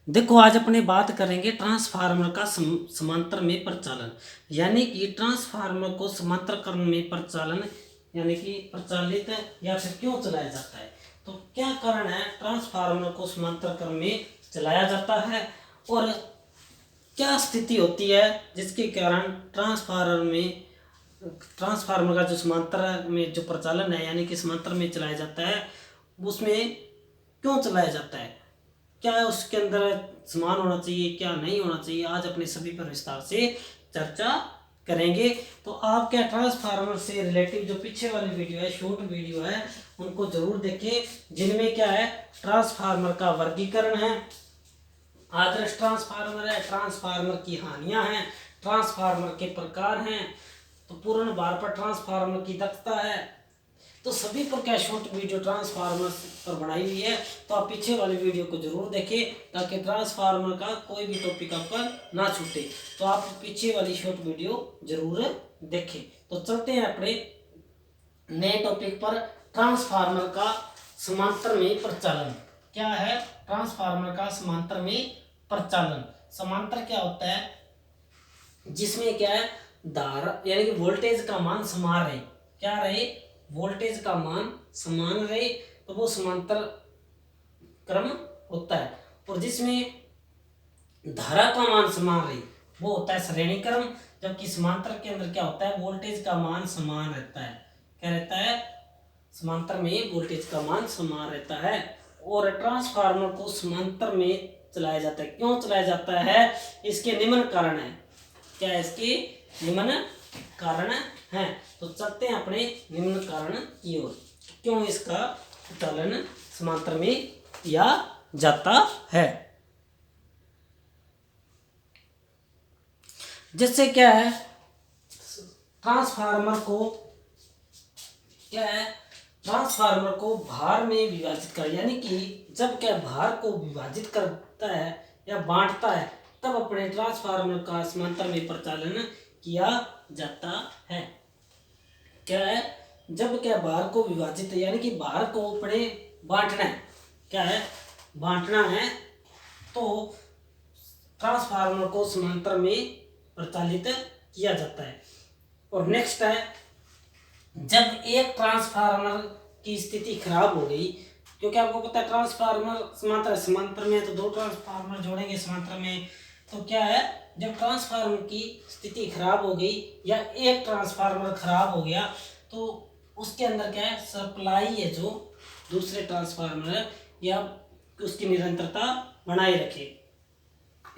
देखो आज अपने बात करेंगे ट्रांसफार्मर का समांतर में परिचालन, यानी कि ट्रांसफार्मर को समांतर क्रम में परिचालन यानी कि प्रचालित या फिर क्यों चलाया जाता है। तो क्या कारण है ट्रांसफार्मर को समांतर क्रम में चलाया जाता है और क्या स्थिति होती है जिसके कारण ट्रांसफार्मर का जो समांतर में जो प्रचालन है यानी कि समांतर में चलाया जाता है उसमें क्यों चलाया जाता है, क्या है उसके अंदर समान होना चाहिए क्या नहीं होना चाहिए, आज अपने सभी पर विस्तार से चर्चा करेंगे। तो आप क्या ट्रांसफार्मर से रिलेटिव जो पीछे वाली वीडियो है शॉर्ट वीडियो है उनको जरूर देखें, जिनमें क्या है ट्रांसफार्मर का वर्गीकरण है, आदर्श ट्रांसफार्मर है, ट्रांसफार्मर की हानियां हैं, ट्रांसफार्मर के प्रकार हैं, तो पूर्ण भार पर ट्रांसफार्मर की दक्षता है। तो सभी पर क्या शॉर्ट वीडियो ट्रांसफार्मर पर बनाई हुई है, तो आप पीछे वाली वीडियो को जरूर देखें ताकि ट्रांसफार्मर का कोई भी टॉपिक आप पर ना छूटे। तो आप पीछे वाली शॉर्ट वीडियो जरूर देखें। तो चलते हैं अपने नए टॉपिक पर, ट्रांसफार्मर का समांतर में प्रचालन। क्या है ट्रांसफार्मर का समांतर में प्रचालन। समांतर क्या होता है, जिसमें क्या है धारा यानी कि वोल्टेज का मान समान रहे, क्या रहे वोल्टेज का मान समान रहे, तो वो समांतर क्रम होता है। और जिसमें धारा का मान समान रहे वो होता है श्रेणी क्रम। जबकि समांतर के अंदर क्या होता है वोल्टेज का मान समान रहता है, क्या रहता है समांतर में वोल्टेज का मान समान रहता है। और ट्रांसफार्मर को समांतर में चलाया जाता है, क्यों चलाया जाता है, इसके निम्न कारण है। क्या इसके निम्न कारण है, तो चलते हैं अपने निम्न कारण की ओर, क्यों इसका चालन समांतर में किया जाता है। जैसे क्या है ट्रांसफार्मर को क्या है ट्रांसफार्मर को भार में विभाजित कर, यानी कि जब क्या भार को विभाजित करता है या बांटता है तब अपने ट्रांसफार्मर का समांतर में प्रचालन किया जाता है। क्या है जब क्या भार को विभाजित यानी कि भार को अपने बांटना है, क्या है बांटना है, तो ट्रांसफार्मर को समांतर में प्रचालित किया जाता है। और नेक्स्ट है जब एक ट्रांसफार्मर की स्थिति खराब हो गई, क्योंकि आपको पता है ट्रांसफार्मर समांतर में है तो दो ट्रांसफार्मर जोड़ेंगे समांतर में, तो क्या है जब ट्रांसफार्मर की स्थिति खराब हो गई या एक ट्रांसफार्मर खराब हो गया तो उसके अंदर क्या है सप्लाई है जो दूसरे ट्रांसफार्मर है या उसकी निरंतरता बनाए रखे।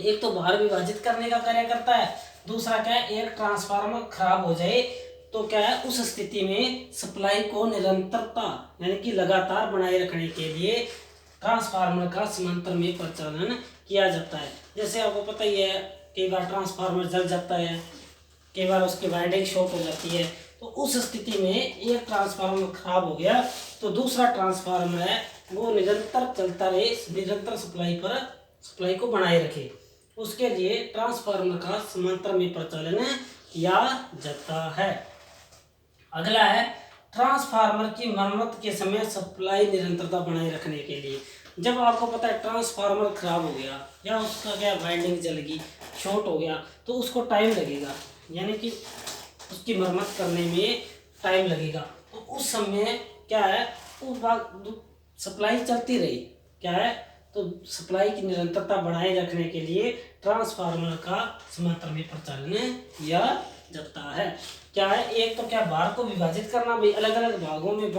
एक तो भार विभाजित करने का कार्य करता है, दूसरा क्या है एक ट्रांसफार्मर खराब हो जाए तो क्या है उस स्थिति में सप्लाई को निरंतरता यानी कि लगातार बनाए रखने के लिए ट्रांसफार्मर का समांतर में प्रचालन किया जाता है। जैसे आपको पता ही है कई बार ट्रांसफार्मर जल जाता है, कई बार उसकी वाइंडिंग शॉर्ट हो जाती है, तो उस स्थिति में एक ट्रांसफार्मर खराब हो गया तो दूसरा ट्रांसफार्मर है वो निरंतर चलता रहे, निरंतर सप्लाई को बनाए रखे, उसके लिए ट्रांसफार्मर का समांतर में प्रचालन किया जाता है। अगला है ट्रांसफार्मर की मरम्मत के समय सप्लाई निरंतरता बनाए रखने के लिए। जब आपको पता है ट्रांसफार्मर खराब हो गया या उसका क्या वाइंडिंग जल गई शॉर्ट हो गया तो उसको टाइम लगेगा, यानी कि उसकी मरम्मत करने में टाइम लगेगा, तो उस समय क्या है उस बात सप्लाई चलती रही, क्या है तो सप्लाई की निरंतरता बनाए रखने के लिए ट्रांसफार्मर का समांतर में प्रचालन किया जाता है। क्या है एक तो क्या भार को विभाजित करना, भाई अलग अलग भागों में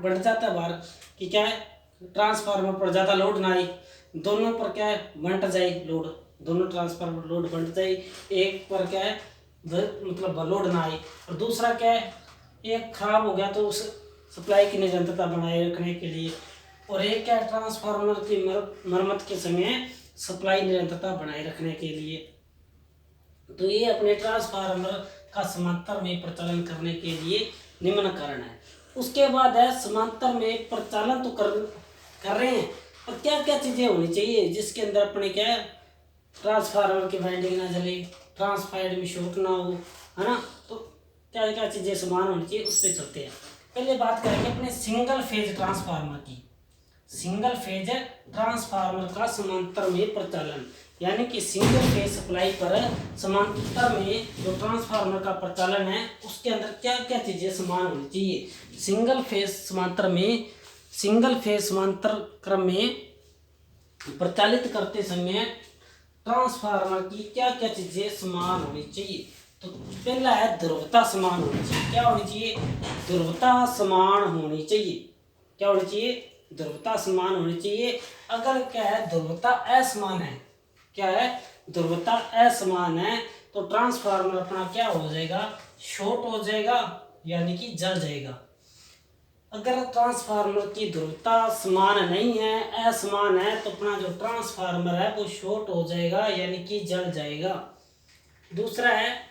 बढ़ जाता है भार कि क्या है ट्रांसफार्मर पर ज़्यादा लोड ना आए, दोनों पर क्या है बंट जाए लोड, दोनों ट्रांसफार्मर लोड बंट जाए, एक पर क्या है मतलब लोड ना आए, और दूसरा क्या है एक खराब हो गया तो उस सप्लाई की निरंतरता बनाए रखने के लिए, और एक क्या है ट्रांसफार्मर की मरम्मत के समय सप्लाई निरंतरता बनाए रखने के लिए। तो ये अपने ट्रांसफार्मर का समांतर में प्रचालन करने के लिए निम्न कारण है। उसके बाद है समांतर में प्रचालन तो कर रहे हैं और क्या क्या चीज़ें होनी चाहिए जिसके अंदर अपने क्या है ट्रांसफार्मर की वाइंडिंग ना जले, ट्रांसफार्मर में शॉर्ट ना हो, है ना, तो क्या क्या चीज़ें समान होनी चाहिए उस पर चलते हैं। पहले बात करेंगे अपने सिंगल फेज ट्रांसफार्मर की। सिंगल फेज ट्रांसफार्मर का समांतर में प्रचालन, यानी कि सिंगल फेज सप्लाई पर समांतर में जो ट्रांसफार्मर का प्रचालन है उसके अंदर क्या क्या चीजें समान होनी चाहिए। सिंगल फेज समांतर क्रम में प्रचालित करते समय ट्रांसफार्मर की क्या क्या चीजें समान होनी चाहिए। तो पहला है ध्रुवता समान होनी चाहिए। क्या होनी चाहिए? ध्रुवता समान होनी चाहिए। क्या होनी चाहिए? ध्रुवता समान होनी चाहिए। अगर क्या है ध्रुवता असमान है, क्या है ध्रुवता असमान है, तो ट्रांसफार्मर अपना क्या हो जाएगा? शॉर्ट हो जाएगा, यानी कि जल जाएगा। अगर ट्रांसफार्मर की ध्रुवता समान नहीं है, असमान है, तो अपना जो ट्रांसफार्मर है वो शॉर्ट हो जाएगा, यानी कि जल जाएगा। दूसरा है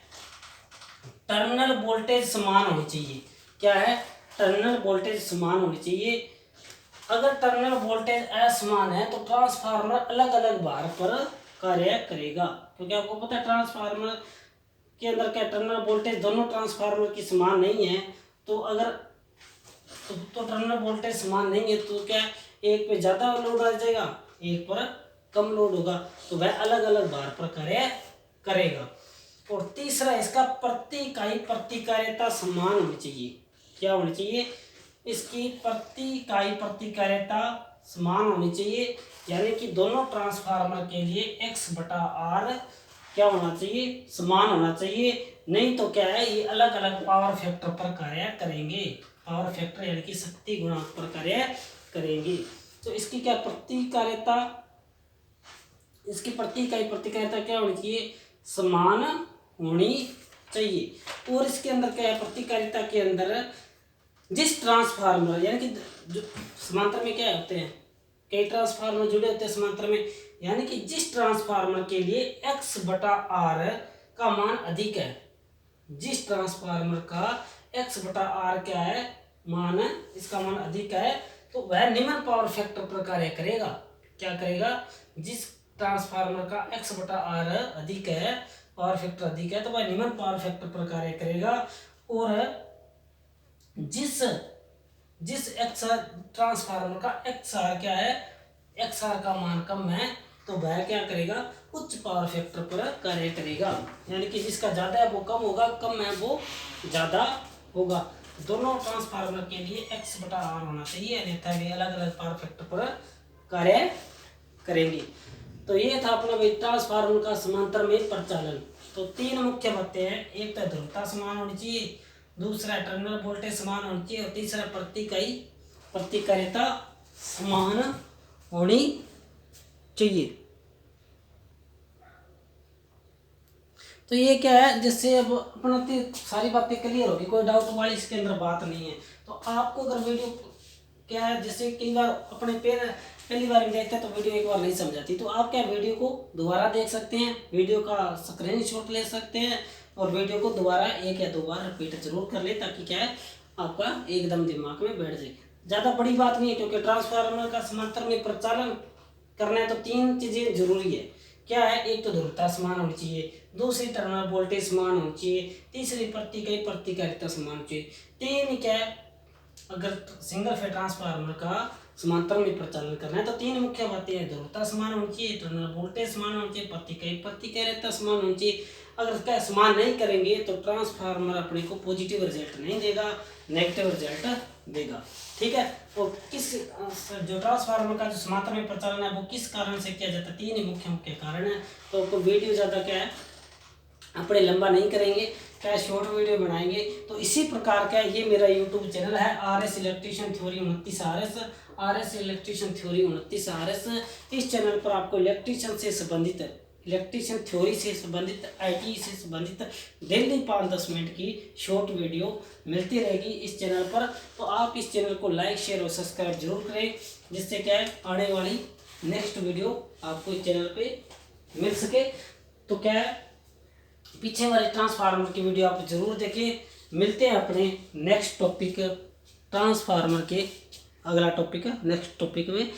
टर्मिनल वोल्टेज समान होनी चाहिए। क्या है? टर्मिनल वोल्टेज समान होनी चाहिए। अगर टर्मिनल वोल्टेज असमान है तो ट्रांसफार्मर अलग अलग भार पर कार्य करेगा, क्योंकि आपको पता है ट्रांसफार्मर के अंदर क्या टर्मिनल वोल्टेज दोनों ट्रांसफार्मर की समान नहीं है। तो अगर तो टर्मिनल वोल्टेज समान नहीं है तो क्या एक पे ज्यादा लोड आ जाएगा, एक पर कम लोड होगा, तो वह अलग अलग भार पर कार्य करेगा। और तीसरा इसका प्रति इकाई प्रतिकार्यता समान होनी चाहिए। क्या होनी चाहिए? इसकी प्रति इकाई प्रतिकार्यता समान होनी चाहिए, यानी कि दोनों ट्रांसफार्मर के लिए X/R क्या होना चाहिए? समान होना चाहिए। नहीं तो क्या है ये अलग अलग पावर फैक्टर पर कार्य करेंगे। पावर फैक्टर यानी कि शक्ति गुणांक पर कार्य करेंगे। तो इसकी क्या प्रतिकार्यता, इसकी प्रति इकाई प्रतिकार्यता क्या होनी चाहिए? समान होनी चाहिए। और इसके अंदर क्या है प्रतिकार्यता के अंदर जिस ट्रांसफार्मर यानी कि जो समांतर में क्या होते हैं, कई ट्रांसफार्मर जुड़े होते हैं समांतर में, यानी कि जिस ट्रांसफार्मर के लिए X/R का मान अधिक है, जिस ट्रांसफार्मर का X/R क्या है मान, इसका मान अधिक है, तो वह निम्न पावर फैक्टर पर कार्य करेगा। क्या करेगा? जिस ट्रांसफार्मर का X/R अधिक है, पावर फैक्टर अधिक है, तो वह निम्न पावर फैक्टर पर कार्य करेगा। और जिस XR ट्रांसफार्मर का XR क्या है, XR का मान कम है, तो वह क्या करेगा? उच्च पावर फैक्टर पर कार्य करेगा, यानी कि जिसका ज्यादा है वो कम होगा, कम है वो ज्यादा होगा। दोनों ट्रांसफार्मर के लिए X/R होना चाहिए, अन्यथा वे अलग अलग पावर फैक्टर पर कार्य करेंगे। तो ये था अपना भाई ट्रांसफार्मर का समांतर में प्रचालन। तो तीन मुख्य बातें हैं, एक तो ध्रुवता समान होनी चाहिए, दूसरा टर्मिनल वोल्टेज समान होनी चाहिए, और तीसरा प्रति इकाई प्रतिकार्यता समान होनी चाहिए। तो ये क्या है, जिससे अब अपना सारी बातें क्लियर होगी, कोई डाउट वाली इसके अंदर बात नहीं है। तो आपको अगर वीडियो क्या है, जैसे कई बार अपने पहली बार देखते हैं तो वीडियो एक बार नहीं समझाती, तो आप क्या वीडियो को दोबारा देख सकते हैं, वीडियो का स्क्रीनशॉट ले सकते हैं, और वीडियो को दोबारा एक या दो बार रिपीट जरूर कर ले, ताकि क्या है आपका एकदम दिमाग में बैठ जाए। ज़्यादा बड़ी बात नहीं है, क्योंकि ट्रांसफार्मर का समांतर में प्रचालन करना है तो तीन चीज़ें जरूरी है। क्या है? एक तो ध्रुवता समान होनी चाहिए, दूसरी टर्मिनल वोल्टेज समान होनी चाहिए, तीसरी प्रति इकाई प्रतिकार्यता समान होनी चाहिए। तीन क्या है, अगर सिंगल फेज ट्रांसफार्मर का समांतर में प्रचालन करना है तो तीन मुख्य बातें हैं, ध्रुवता समान होनी चाहिए, टर्मिनल वोल्टेज समान होनी चाहिए, प्रति इकाई प्रतिकार्यता समान होनी चाहिए। अगर क्या समान नहीं करेंगे तो ट्रांसफार्मर अपने को पॉजिटिव रिजल्ट नहीं देगा, नेगेटिव रिजल्ट देगा। ठीक है? और किस जो ट्रांसफार्मर का जो समांतर में प्रचालन है वो किस कारण से किया जाता है, तीन ही मुख्य कारण है। तो आपको वीडियो ज़्यादा क्या है अपने लंबा नहीं करेंगे, क्या शॉर्ट वीडियो बनाएंगे। तो इसी प्रकार का ये मेरा यूट्यूब चैनल है RS electrician theory 29RS, RS electrician theory 29RS। इस चैनल पर आपको इलेक्ट्रीशियन से संबंधित, इलेक्ट्रीशियन थ्योरी से संबंधित, IT से संबंधित डेली 5-10 मिनट की शॉर्ट वीडियो मिलती रहेगी इस चैनल पर। तो आप इस चैनल को लाइक, शेयर और सब्सक्राइब जरूर करें, जिससे क्या है आने वाली नेक्स्ट वीडियो आपको इस चैनल पे मिल सके। तो क्या है पीछे वाले ट्रांसफार्मर की वीडियो आप जरूर देखें। मिलते हैं अपने नेक्स्ट टॉपिक ट्रांसफार्मर के, अगला टॉपिक नेक्स्ट टॉपिक में।